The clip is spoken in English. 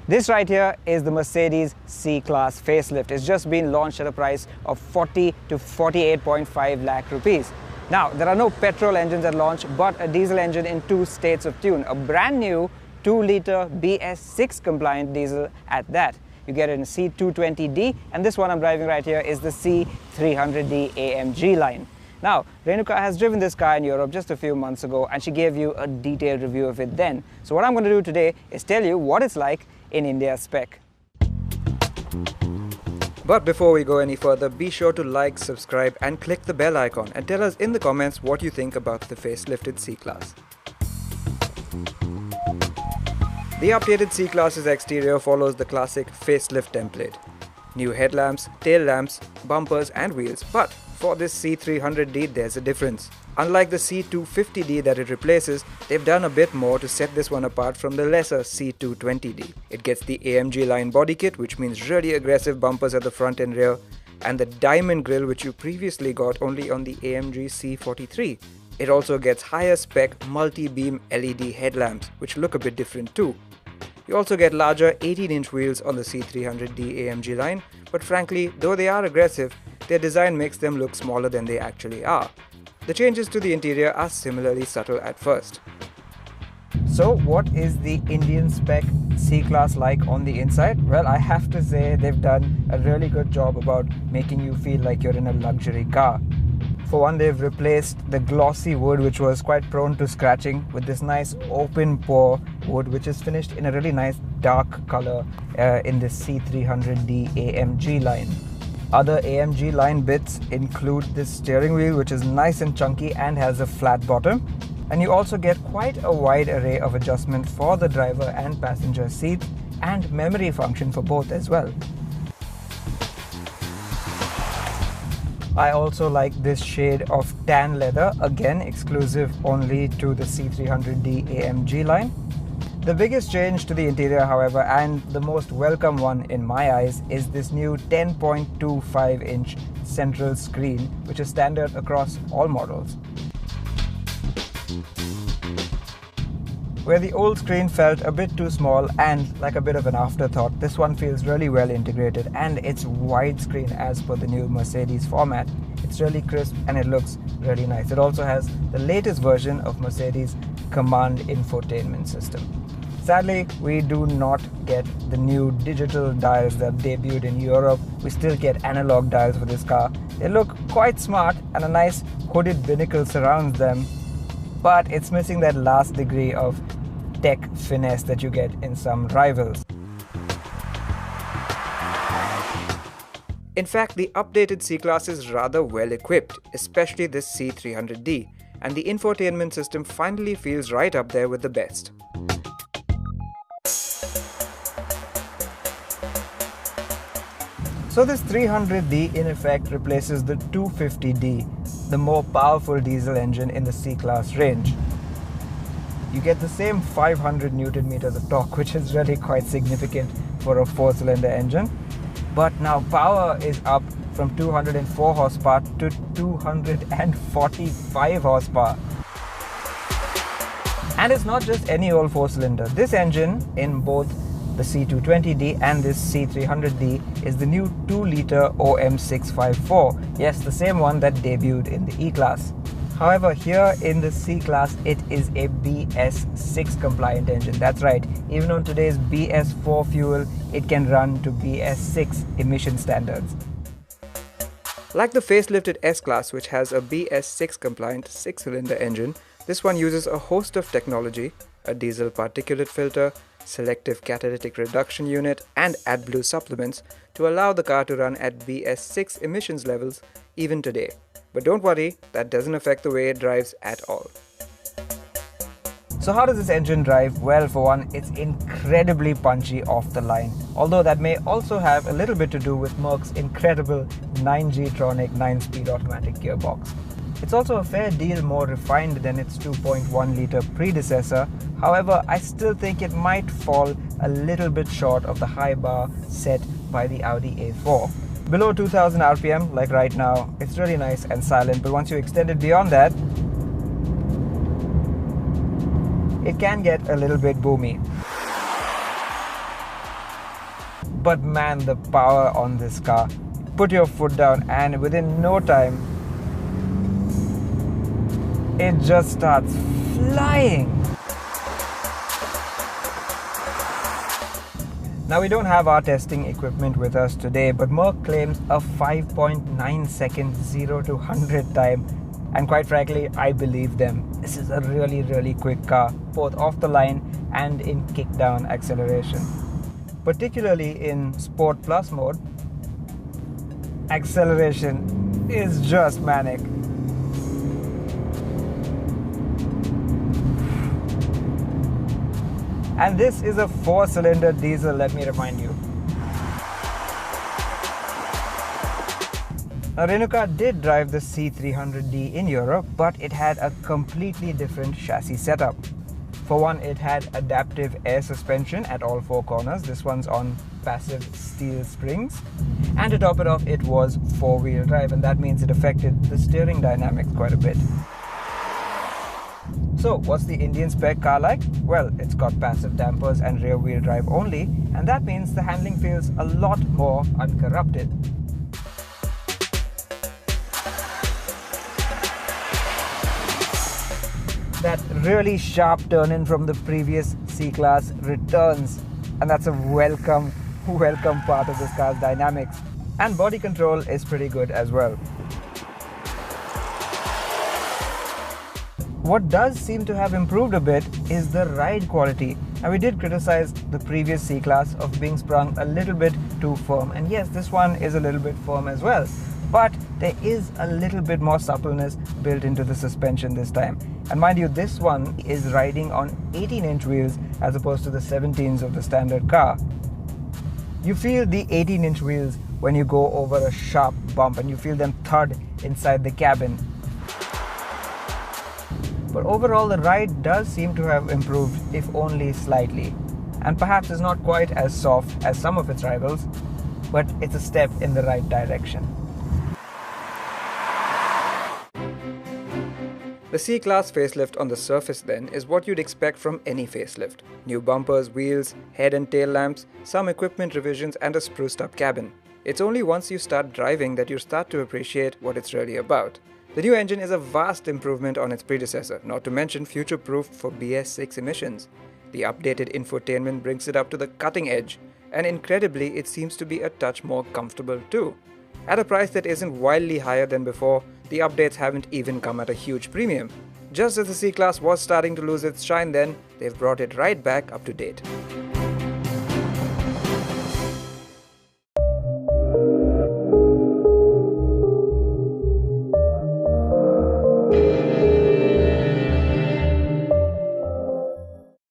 This right here is the Mercedes C-Class facelift. It's just been launched at a price of 40 to 48.5 lakh rupees. Now, there are no petrol engines at launch, but a diesel engine in 2 states of tune. A brand new 2-litre BS6 compliant diesel at that. You get it in C220D, and this one I'm driving right here is the C300D AMG line. Now, Renuka has driven this car in Europe just a few months ago, and she gave you a detailed review of it then. So what I'm going to do today is tell you what it's like in India spec. But before we go any further, be sure to like, subscribe and click the bell icon and tell us in the comments what you think about the facelifted C-Class. The updated C-Class's exterior follows the classic facelift template. New headlamps, tail lamps, bumpers and wheels, but for this C300D there's a difference. Unlike the C250D that it replaces, they've done a bit more to set this one apart from the lesser C220D. It gets the AMG line body kit, which means really aggressive bumpers at the front and rear, and the diamond grille which you previously got only on the AMG C43. It also gets higher spec multi-beam LED headlamps, which look a bit different too. You also get larger 18-inch wheels on the C300D AMG line, but frankly, though they are aggressive, their design makes them look smaller than they actually are. The changes to the interior are similarly subtle at first. So what is the Indian spec C-Class like on the inside? Well, I have to say they've done a really good job about making you feel like you're in a luxury car. For one, they've replaced the glossy wood which was quite prone to scratching with this nice open pore wood which is finished in a really nice dark color in the C300D AMG line. Other AMG line bits include this steering wheel which is nice and chunky and has a flat bottom. And you also get quite a wide array of adjustment for the driver and passenger seats and memory function for both as well. I also like this shade of tan leather, again exclusive only to the C300D AMG line. The biggest change to the interior, however, and the most welcome one in my eyes, is this new 10.25-inch central screen, which is standard across all models. Where the old screen felt a bit too small and like a bit of an afterthought, this one feels really well integrated, and it's widescreen as per the new Mercedes format. It's really crisp and it looks really nice. It also has the latest version of Mercedes Command infotainment system. Sadly, we do not get the new digital dials that debuted in Europe. We still get analog dials for this car. They look quite smart and a nice hooded binnacle surrounds them, but it's missing that last degree of tech finesse that you get in some rivals. In fact, the updated C-Class is rather well equipped, especially this C300D, and the infotainment system finally feels right up there with the best. So this 300D in effect replaces the 250D, the more powerful diesel engine in the C-Class range. You get the same 500 Newton meters of torque, which is really quite significant for a 4-cylinder engine. But now power is up from 204 horsepower to 245 horsepower. And it's not just any old 4-cylinder. This engine in both the C220D and this C300D is the new 2-litre OM654. Yes, the same one that debuted in the E-Class. However, here in the C-Class, it is a BS6 compliant engine. That's right, even on today's BS4 fuel, it can run to BS6 emission standards. Like the facelifted S-Class, which has a BS6 compliant 6-cylinder engine, this one uses a host of technology, a diesel particulate filter, selective catalytic reduction unit and AdBlue supplements to allow the car to run at BS6 emissions levels even today. But don't worry, that doesn't affect the way it drives at all. So how does this engine drive? Well, for one, it's incredibly punchy off the line, although that may also have a little bit to do with Merc's incredible 9G-tronic 9-speed automatic gearbox. It's also a fair deal more refined than its 2.1-litre predecessor. However, I still think it might fall a little bit short of the high bar set by the Audi A4. Below 2000 RPM, like right now, it's really nice and silent, but once you extend it beyond that, it can get a little bit boomy. But man, the power on this car. Put your foot down and within no time, it just starts flying. Now we don't have our testing equipment with us today, but Merc claims a 5.9 second 0 to 100 time, and quite frankly, I believe them. This is a really quick car, both off the line and in kick-down acceleration. Particularly in Sport Plus mode, acceleration is just manic. And this is a 4-cylinder diesel, let me remind you. Now, Renault did drive the C300D in Europe, but it had a completely different chassis setup. For one, it had adaptive air suspension at all 4 corners. This one's on passive steel springs. And to top it off, it was 4-wheel drive, and that means it affected the steering dynamics quite a bit. So, what's the Indian spec car like? Well, it's got passive dampers and rear-wheel drive only, and that means the handling feels a lot more uncorrupted. That really sharp turn-in from the previous C-Class returns, and that's a welcome part of this car's dynamics. And body control is pretty good as well. What does seem to have improved a bit is the ride quality. Now, we did criticize the previous C-Class of being sprung a little bit too firm, and yes, this one is a little bit firm as well, but there is a little bit more suppleness built into the suspension this time. And mind you, this one is riding on 18-inch wheels as opposed to the 17s of the standard car. You feel the 18-inch wheels when you go over a sharp bump, and you feel them thud inside the cabin. But overall, the ride does seem to have improved, if only slightly. And perhaps is not quite as soft as some of its rivals, but it's a step in the right direction. The C-Class facelift on the surface then is what you'd expect from any facelift. New bumpers, wheels, head and tail lamps, some equipment revisions and a spruced up cabin. It's only once you start driving that you start to appreciate what it's really about. The new engine is a vast improvement on its predecessor, not to mention future-proof for BS6 emissions. The updated infotainment brings it up to the cutting edge, and incredibly, it seems to be a touch more comfortable too. At a price that isn't wildly higher than before, the updates haven't even come at a huge premium. Just as the C-Class was starting to lose its shine then, they've brought it right back up to date.